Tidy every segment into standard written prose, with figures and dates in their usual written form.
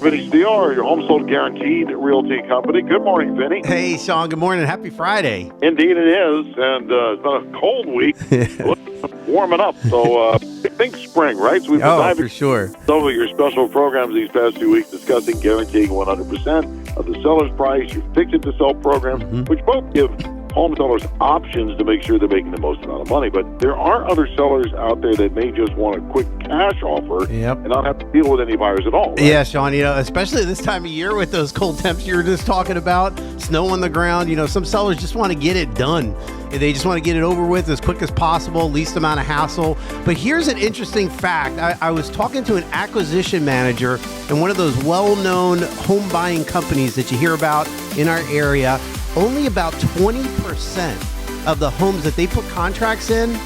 Vinny, Steo, your home sold guaranteed realty company. Good morning, Vinny. Hey, Sean. Good morning. Happy Friday. Indeed it is, and it's been a cold week. Warming up, so I think spring, right? So we've been diving for sure. some of your special programs these past few weeks discussing guaranteeing 100% of the seller's price, your fix-it-to-sell program, which both give home sellers options to make sure they're making the most amount of money. But there are other sellers out there that may just want a quick cash offer and not have to deal with any buyers at all. Right? Yeah, Sean, especially this time of year with those cold temps you were just talking about, snow on the ground, some sellers just want to get it done. They just want to get it over with as quick as possible, least amount of hassle. But here's an interesting fact. I was talking to an acquisition manager in one of those well-known home buying companies that you hear about in our area. Only about 20% of the homes that they put contracts on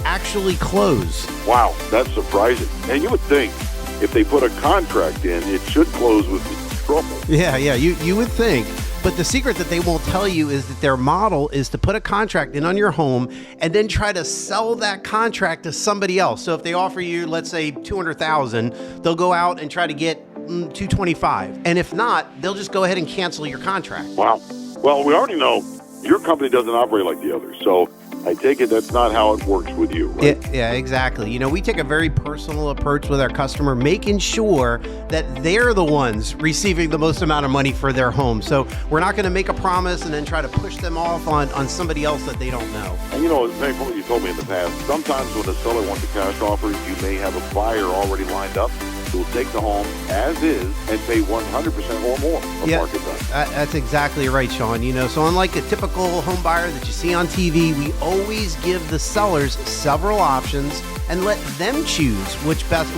actually close. Wow, that's surprising. And you would think if they put a contract in, it should close with trouble. Yeah, you would think. But the secret that they won't tell you is that their model is to put a contract in on your home and then try to sell that contract to somebody else. So if they offer you, let's say, $200,000, they'll go out and try to get $225,000. And if not, they'll just go ahead and cancel your contract. Wow. Well, we already know your company doesn't operate like the others. So I take it that's not how it works with you, right? Yeah, exactly. We take a very personal approach with our customer, making sure that they're the ones receiving the most amount of money for their home. So we're not going to make a promise and then try to push them off on somebody else that they don't know. And very from what you told me in the past, sometimes when a seller wants a cash offer, you may have a buyer already lined up who will take the home as is and pay 100% or more of market value. That's exactly right, Sean. So unlike a typical home buyer that you see on TV, we always give the sellers several options and let them choose what's best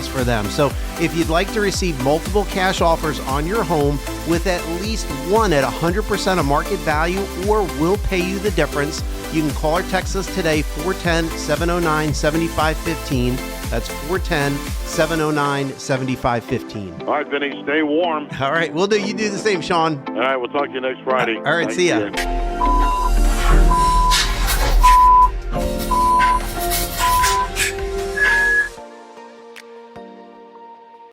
for them. So if you'd like to receive multiple cash offers on your home with at least one at 100% of market value, or we'll pay you the difference, you can call or text us today, 410-709-7515. That's 410-709-7515. All right, Vinny, stay warm. All right, we'll do. You do the same, Sean. All right, we'll talk to you next Friday. All right, see ya.